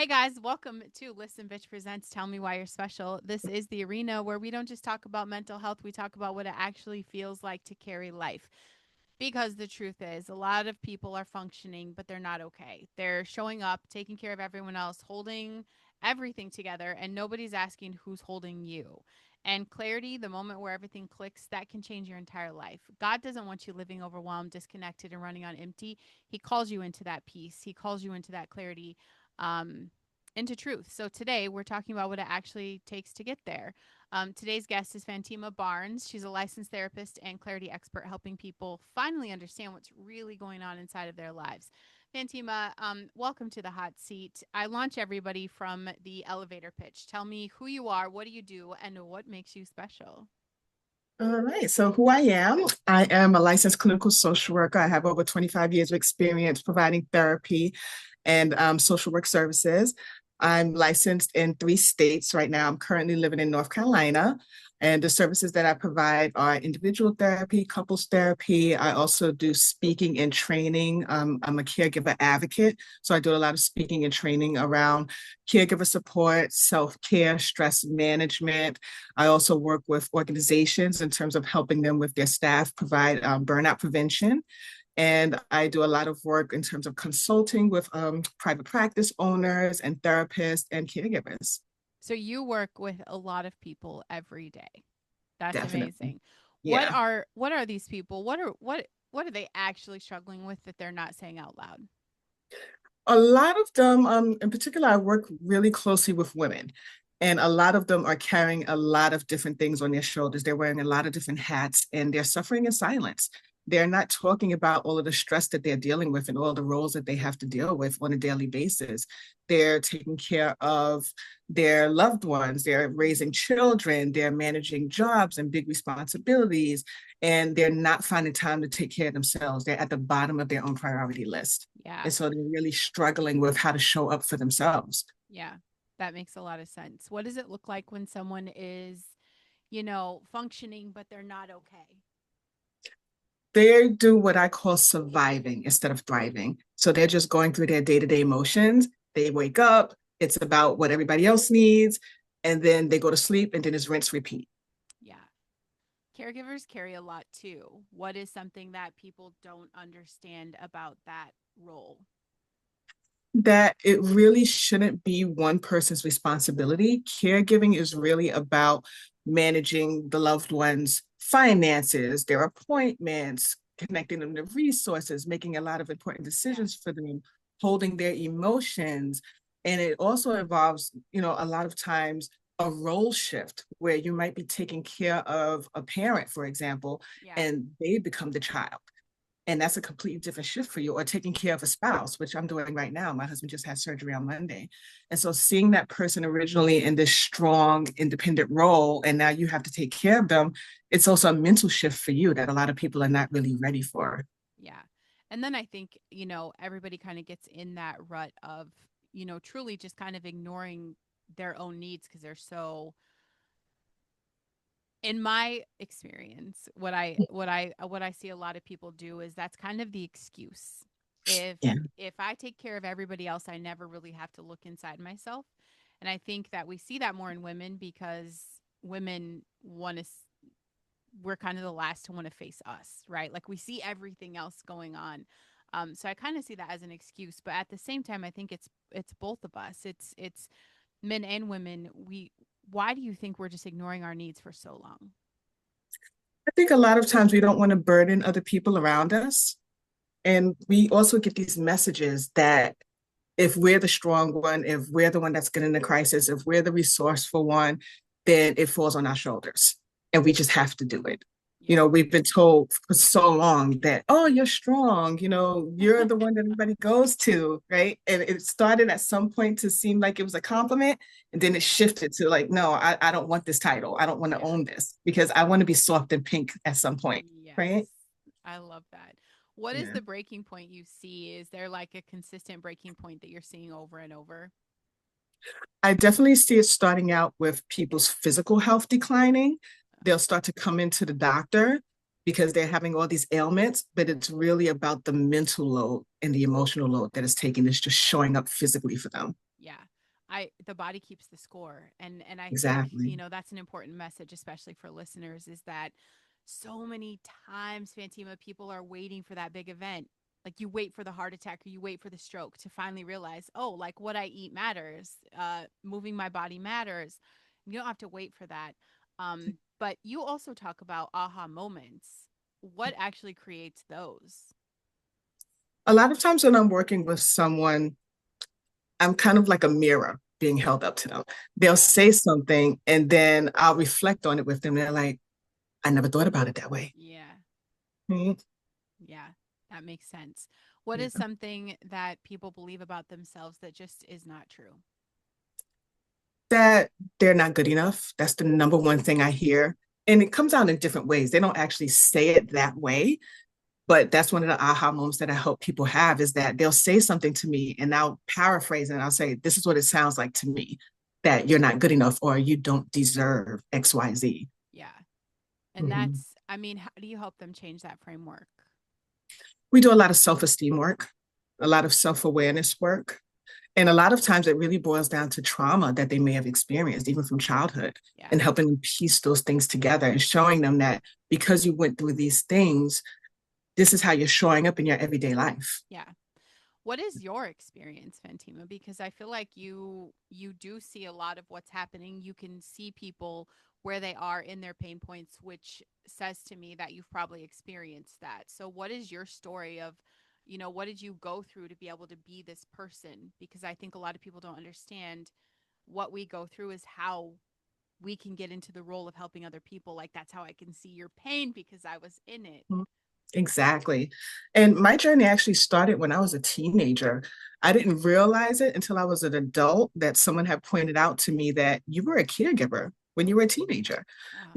Hey guys, welcome to Listen Bitch Presents Tell Me Why You're Special. This is the arena where we don't just talk about mental health, we talk about what it actually feels like to carry life. Because the truth is, a lot of people are functioning, but they're not okay. They're showing up, taking care of everyone else, holding everything together, and nobody's asking who's holding you. And clarity, the moment where everything clicks, that can change your entire life. God doesn't want you living overwhelmed, disconnected, and running on empty. He calls you into that peace, He calls you into that clarity, um, into truth. So today, we're talking about what it actually takes to get there. Today's guest is Fanteema Barnes. She's a licensed therapist and clarity expert, helping people finally understand what's really going on inside of their lives. Fanteema, welcome to the hot seat. I launch everybody from the elevator pitch. Tell me who you are, what do you do, and what makes you special? All right. So who I am a licensed clinical social worker. I have over 25 years of experience providing therapy and social work services. I'm licensed in 3 states right now. I'm currently living in North Carolina. And the services that I provide are individual therapy, couples therapy. I also do speaking and training. I'm a caregiver advocate. So I do a lot of speaking and training around caregiver support, self-care, stress management. I also work with organizations in terms of helping them with their staff provide burnout prevention. And I do a lot of work in terms of consulting with private practice owners and therapists and caregivers. So you work with a lot of people every day. That's Definitely. amazing. Yeah. What are these people? What are they actually struggling with that they're not saying out loud? A lot of them, in particular, I work really closely with women. And a lot of them are carrying a lot of different things on their shoulders. They're wearing a lot of different hats and they're suffering in silence. They're not talking about all of the stress that they're dealing with and all the roles that they have to deal with on a daily basis. They're taking care of their loved ones, they're raising children, they're managing jobs and big responsibilities, and they're not finding time to take care of themselves. They're at the bottom of their own priority list. Yeah. And so they're really struggling with how to show up for themselves. Yeah. That makes a lot of sense. What does it look like when someone is, functioning, but they're not okay? They do what I call surviving instead of thriving. So they're just going through their day-to-day motions. They wake up, it's about what everybody else needs, and then they go to sleep, and then it's rinse, repeat. Yeah. Caregivers carry a lot too. What is something that people don't understand about that role? That it really shouldn't be one person's responsibility. Caregiving is really about managing the loved one's finances, their appointments, connecting them to resources, making a lot of important Yeah. decisions for them, holding their emotions. And it also involves, a lot of times a role shift where you might be taking care of a parent, for example, Yeah. and they become the child, and that's a completely different shift for you, or taking care of a spouse, which I'm doing right now. My husband just had surgery on Monday. And so seeing that person originally in this strong, independent role, and now you have to take care of them, it's also a mental shift for you that a lot of people are not really ready for. Yeah. And then I think, everybody kind of gets in that rut of, truly just kind of ignoring their own needs because they're so, in my experience, what I see a lot of people do is that's kind of the excuse. If Yeah. if I take care of everybody else, I never really have to look inside myself. And I think that we see that more in women because women want to we're kind of the last to want to face us, right? Like we see everything else going on. So I kind of see that as an excuse, but at the same time, I think it's both of us. It's men and women. Why do you think we're just ignoring our needs for so long? I think a lot of times we don't want to burden other people around us. And we also get these messages that if we're the strong one, if we're the one that's getting the crisis, if we're the resourceful one, then it falls on our shoulders and we just have to do it. Yeah. We've been told for so long that, oh, you're strong, you're the one that everybody goes to, right? And it started at some point to seem like it was a compliment. And then it shifted to like, no, I don't want this title. I don't want to Yeah. own this because I want to be soft and pink at some point, Yes. right? I love that. What is Yeah. the breaking point you see? Is there like a consistent breaking point that you're seeing over and over? I definitely see it starting out with people's physical health declining. They'll start to come into the doctor because they're having all these ailments, but it's really about the mental load and the emotional load that is taking is just showing up physically for them. Yeah. the body keeps the score, and I think, Exactly. that's an important message, especially for listeners, is that so many times, Fantima, people are waiting for that big event. Like, you wait for the heart attack or you wait for the stroke to finally realize, oh, like, what I eat matters, moving my body matters. You don't have to wait for that. But you also talk about aha moments. What actually creates those? A lot of times when I'm working with someone, I'm kind of like a mirror being held up to them. They'll Yeah. say something and then I'll reflect on it with them. They're like, I never thought about it that way. Yeah. Mhm. Yeah, that makes sense. What Yeah. is something that people believe about themselves that just is not true? That they're not good enough. That's the number one thing I hear. And it comes out in different ways. They don't actually say it that way, but that's one of the aha moments that I hope people have is that they'll say something to me and I'll paraphrase and I'll say, this is what it sounds like to me, that you're not good enough or you don't deserve XYZ. Yeah. And Mhm. that's, I mean, how do you help them change that framework? We do a lot of self-esteem work, a lot of self-awareness work. And a lot of times it really boils down to trauma that they may have experienced, even from childhood, Yeah. and helping them piece those things together and showing them that because you went through these things, this is how you're showing up in your everyday life. Yeah. What is your experience, Fantima? Because I feel like you do see a lot of what's happening. You can see people where they are in their pain points, which says to me that you've probably experienced that. So what is your story of, what did you go through to be able to be this person? Because I think a lot of people don't understand what we go through is how we can get into the role of helping other people. Like, that's how I can see your pain because I was in it. Exactly. And my journey actually started when I was a teenager. I didn't realize it until I was an adult that someone had pointed out to me that you were a caregiver when you were a teenager.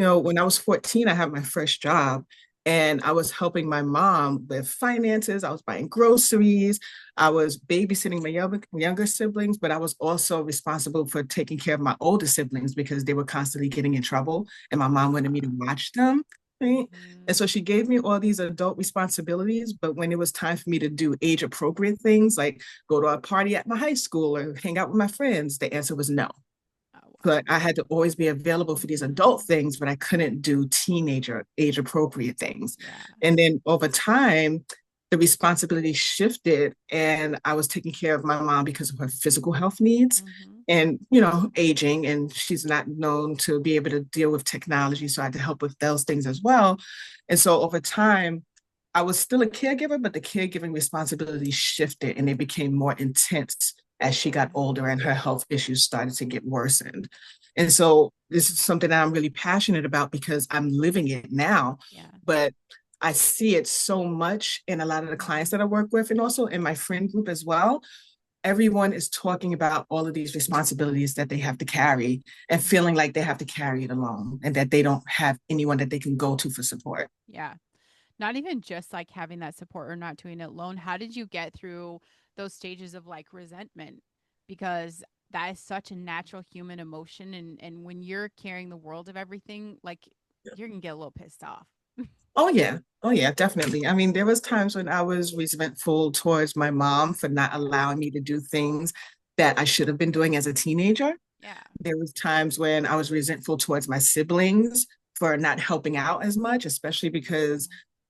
Oh, When I was 14, I had my first job and I was helping my mom with finances. I was buying groceries. I was babysitting my younger siblings, but I was also responsible for taking care of my older siblings because they were constantly getting in trouble and my mom wanted me to watch them. Right? And mm-hmm. so she gave me all these adult responsibilities, but when it was time for me to do age appropriate things like go to a party at my high school or hang out with my friends, the answer was no. Oh, wow. But I had to always be available for these adult things, but I couldn't do teenager age appropriate things. Yeah. And then over time, the responsibility shifted and I was taking care of my mom because of her physical health needs Mm-hmm. and aging, and she's not known to be able to deal with technology, so I had to help with those things as well. And so over time I was still a caregiver, but the caregiving responsibility shifted and it became more intense as she got Mm-hmm. older and her health issues started to get worsened. And so this is something that I'm really passionate about because I'm living it now. Yeah. But I see it so much in a lot of the clients that I work with and also in my friend group as well. Everyone is talking about all of these responsibilities that they have to carry and Mm-hmm. feeling like they have to carry it alone and that they don't have anyone that they can go to for support. Yeah. Not even just like having that support or not doing it alone. How did you get through those stages of like resentment? Because that is such a natural human emotion. And when you're carrying the world of everything, like, you're going to get a little pissed off. Oh yeah. Oh yeah, definitely. I mean, there was times when I was resentful towards my mom for not Yeah. allowing me to do things that I should have been doing as a teenager. Yeah. There was times when I was resentful towards my siblings for not helping out as much, especially because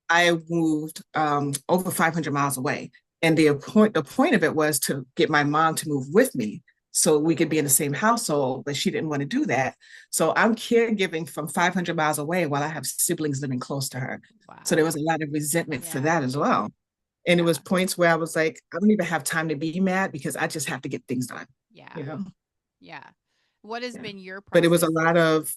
I moved over 500 miles away. And the point of it was to get my mom to move with me so we could be in the same household, but she didn't want to do that. So I'm caregiving from 500 miles away while I have siblings living close to her. So there Wow. was a lot of resentment for Yeah. that as well. And it Yeah. was points where I was like, I don't even have time to be mad because I just have to get things done, Yeah. you know? Yeah. What has Yeah. been your But it was a process? lot of,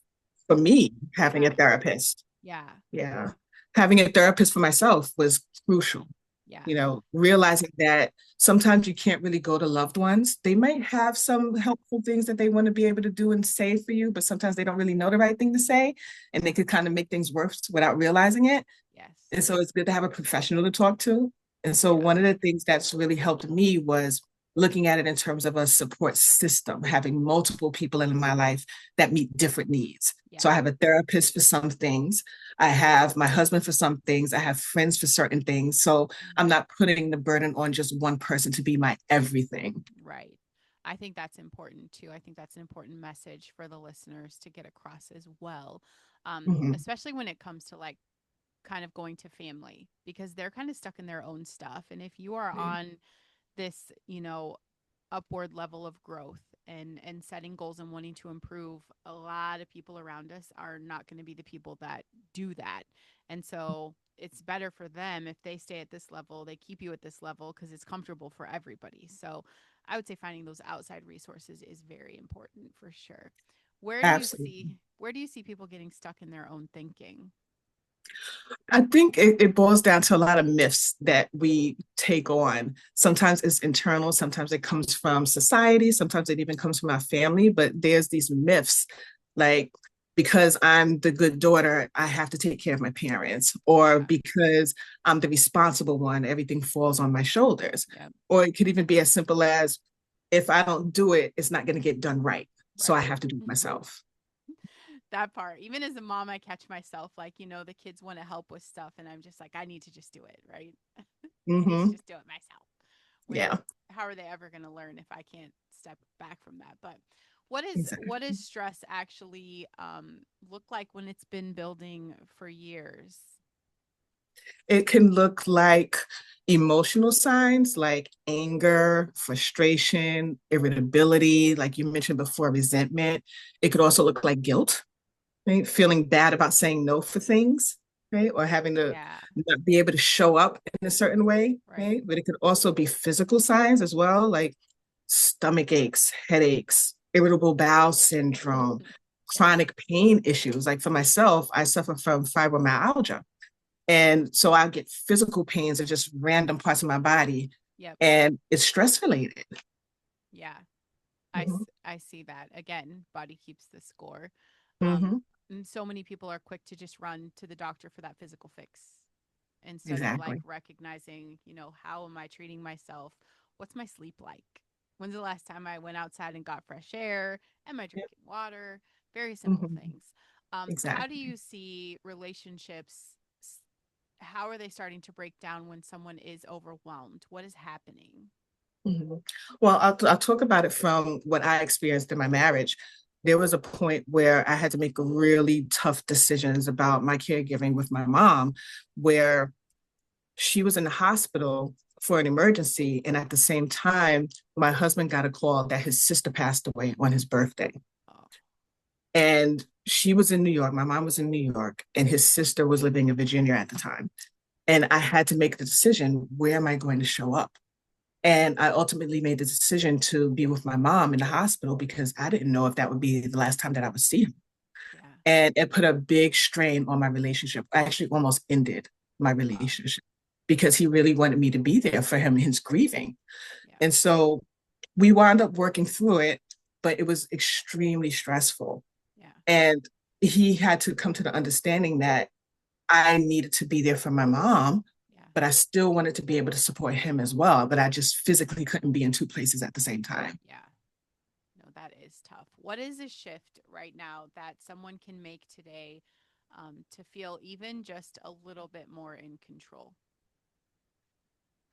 for me, having Yeah. a therapist. Yeah. Yeah. Having a therapist for myself was crucial, Yeah. realizing that sometimes you can't really go to loved ones. They might have some helpful things that they want to be able to do and say for you, but sometimes they don't really know the right thing to say. And they could kind of make things worse without realizing it. Yes. And so it's good to have a professional to talk to. And so Yeah. one of the things that's really helped me was looking at it in terms of a support system, having multiple people in my life that meet different needs. So Yeah. I have a therapist for some things. I have my husband for some things. I have friends for certain things. So I'm Mhm. not putting the burden on just one person to be my everything. Right. I think that's important too. I think that's an important message for the listeners to get across as well. Mhm. Especially when it comes to like kind of going to family because they're kind of stuck in their own stuff. And if you are Right. on this, upward level of growth and setting goals and wanting to improve, a lot of people around us are not going to be the people that do that. And so it's better for them if they stay at this level, they keep you at this level because it's comfortable for everybody. So I would say finding those outside resources is very important for sure. Where do you Absolutely. see where do you see people getting stuck in their own thinking? I think it boils down to a lot of myths that we take on. Sometimes it's internal, sometimes it comes from society, sometimes it even comes from our family, but there's these myths like because I'm the good daughter, I have to take care of my parents, or Yeah. because I'm the responsible one, everything falls on my shoulders. Yep. Or it could even be as simple as if I don't do it, it's not going to get done right. So I Right. have to do it myself. That part. Even as a mom, I catch myself like, the kids want to help with stuff and I'm just like, I need to just do it, right? I need to Hmm. just do it myself. When Yeah, how are they ever going to learn if I can't step back from that? But what is exactly. what is stress actually look like when it's been building for years? It can look like emotional signs like anger, frustration, irritability, like you mentioned before, resentment. It could also look like guilt, right? Feeling bad about saying no for things, right? Or having to Yeah, not be able to show up in a certain way, right. right? But it could also be physical signs as well, like stomach aches, headaches, irritable bowel syndrome, chronic pain issues. Like for myself, I suffer from fibromyalgia. And so I get physical pains in just random parts of my body, Yep. and it's stress related. Yeah. Mhm. I see that. Again, body keeps the score. Um, Mhm. and so many people are quick to just run to the doctor for that physical fix instead of like Exactly. recognizing, how am I treating myself? What's my sleep like? When's the last time I went outside and got fresh air? Am I Yep. drinking water? Very simple Mhm. things. How do Exactly. you see relationships? How are they starting to break down when someone is overwhelmed? What is happening? Mhm. Well, I'll talk about it from what I experienced in my marriage. There was a point where I had to make really tough decisions about my caregiving with my mom, where she was in the hospital for an emergency. And at the same time, my husband got a call that his sister passed away on his birthday. Oh, And she was in New York. My mom was in New York, and his sister was living in Virginia at the time. And I had to make the decision, where am I going to show up? And I ultimately made the decision to be with my mom in the hospital because I didn't know if that would be the last time that I would see him. yeah. And it put a big strain on my relationship. I actually almost ended my Wow. relationship because he really wanted me to be there for him in his grieving. Yeah. And so we wound up working through it, but it was extremely stressful. Yeah. And he had to come to the understanding that I needed to be there for my mom, Yeah. but I still wanted to be able to support him as well. But I just physically couldn't be in two places at the same time. Yeah. No, that is tough. What is a shift right now that someone can make today to feel even just a little bit more in control?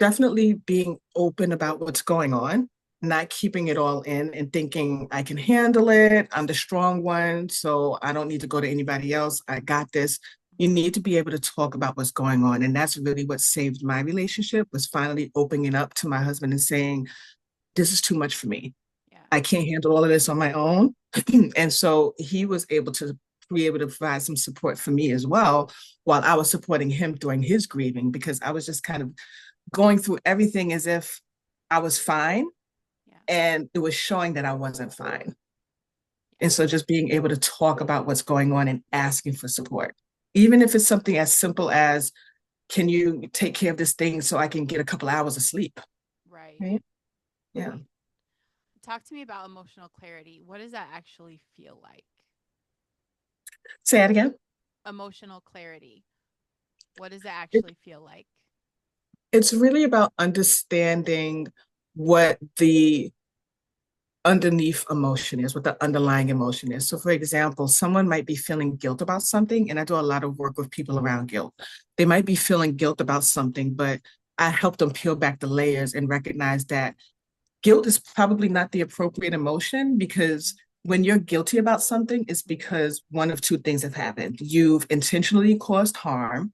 Definitely being open about what's going on, not keeping it all in and thinking I can handle it. I'm the strong one, so I don't need to go to anybody else. I got this. You Mm-hmm. need to be able to talk about what's going on. And that's really what saved my relationship was finally opening up to my husband and saying, this is too much for me. Yeah. I can't handle all of this on my own. And so he was able to be able to provide some support for me as well while I was supporting him during his grieving because I was just kind of going through everything as if I was fine Yeah. and it was showing that I wasn't fine. Yeah. And so just being able to talk about what's going on and asking for support, even if it's something as simple as, can you take care of this thing so I can get a couple hours of sleep? Right. Right. Yeah. Right. Talk to me about emotional clarity. What does that actually feel like? Say that again. Emotional clarity. What does it It, actually feel like? it's really about understanding what the underneath emotion is, what the underlying emotion is. So, for example, someone might be feeling guilt about something, and I do a lot of work with people around guilt. They might be feeling guilt about something, but I help them peel back the layers and recognize that guilt is probably not the appropriate emotion because when you're guilty about something, it's because one of two things have happened. You've intentionally caused harm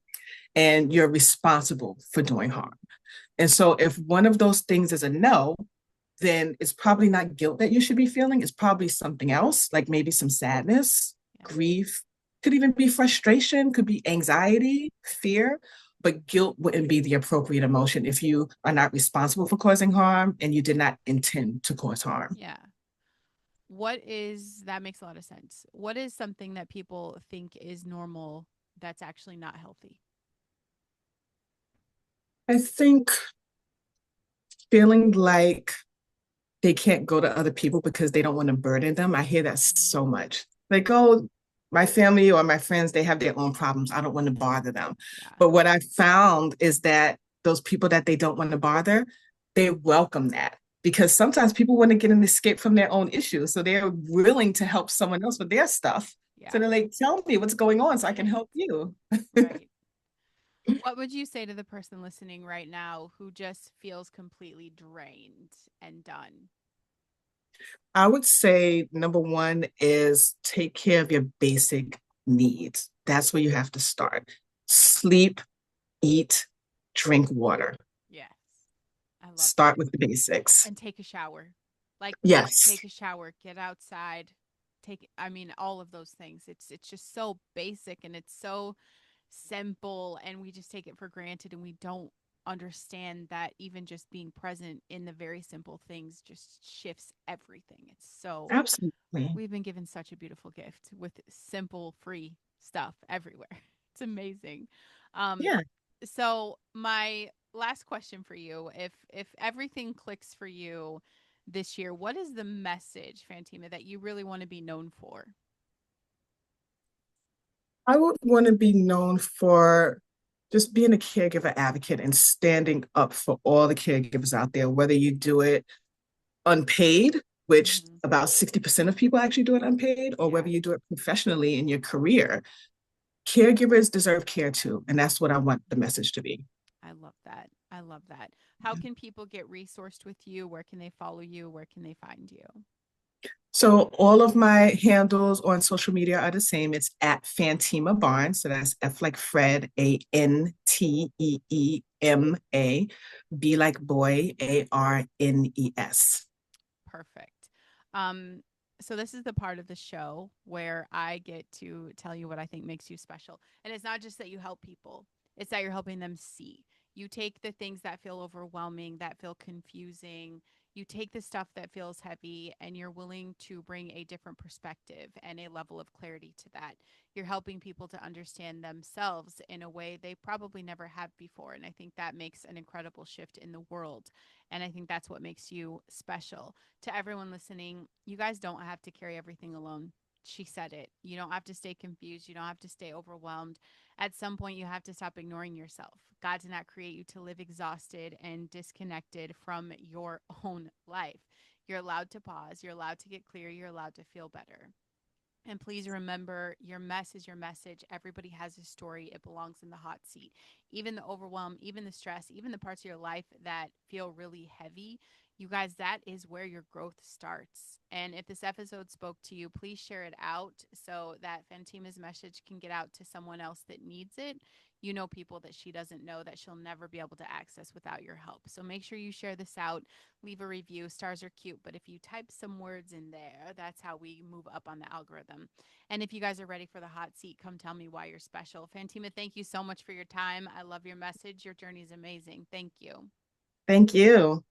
and you're responsible for doing harm. And so if one of those things is a no, then it's probably not guilt that you should be feeling. It's probably something else, like maybe some sadness, Yeah. grief, could even be frustration, could be anxiety, fear. But guilt wouldn't be the appropriate emotion if you are not responsible for causing harm and you did not intend to cause harm. Yeah. What is that makes a lot of sense. What is something that people think is normal that's actually not healthy? I think feeling like they can't go to other people because they don't want to burden them. I hear that so Mm, much. Like, oh, my family or my friends, they have their own problems. I don't want to bother them. yeah. But what I found is that those people that they don't want to bother, they welcome that because sometimes people want to get an escape from their own issues. So they're willing to help someone else with their stuff. So Yeah. they're like, tell me what's going on so I can help you. Right. What would you say to the person listening right now who just feels completely drained and done? I would say number one is take care of your basic needs. That's where you have to start. Sleep, eat, drink water. Yes. I love Start that. with the basics. And take a shower. Like Yes, take a shower, get outside, I mean all of those things. It's just so basic and it's so simple and we just take it for granted and we don't understand that even just being present in the very simple things just shifts everything. It's so absolutely. we've been given such a beautiful gift with simple free stuff everywhere. It's amazing. Um Yeah. so my last question for you, if everything clicks for you this year, what is the message, Fanteema, that you really want to be known for? I would want to be known for just being a caregiver advocate and standing up for all the caregivers out there, whether you do it unpaid, which Mm-hmm. about 60% of people actually do it unpaid, or Yeah. whether you do it professionally in your career. Caregivers deserve care too. And that's what I want the message to be. I love that. I love that. How can people get resourced with you? Where can they follow you? Where can they find you? So all of my handles on social media are the same. It's at Fanteema Barnes. So that's F like Fred, Anteema, B like boy, Arnes. Perfect. Um, so this is the part of the show where I get to tell you what I think makes you special. And it's not just that you help people, it's that you're helping them see. You take the things that feel overwhelming, that feel confusing, you take the stuff that feels heavy, and you're willing to bring a different perspective and a level of clarity to that. You're helping people to understand themselves in a way they probably never have before. And I think that makes an incredible shift in the world. And I think that's what makes you special. To everyone listening, you guys don't have to carry everything alone. She said it. You don't have to stay confused. You don't have to stay overwhelmed. At some point, you have to stop ignoring yourself. God did not create you to live exhausted and disconnected from your own life. You're allowed to pause. You're allowed to get clear. You're allowed to feel better. And please remember, your mess is your message. Everybody has a story. It belongs in the hot seat. Even the overwhelm, even the stress, even the parts of your life that feel really heavy, you guys, that is where your growth starts. And if this episode spoke to you, please share it out so that Fantima's message can get out to someone else that needs it. You know, people that she doesn't know that she'll never be able to access without your help. So make sure you share this out, leave a review. Stars are cute, but if you type some words in there, that's how we move up on the algorithm. And if you guys are ready for the hot seat, come tell me why you're special. Fanteema, thank you so much for your time. I love your message. Your journey is amazing. Thank you. Thank you.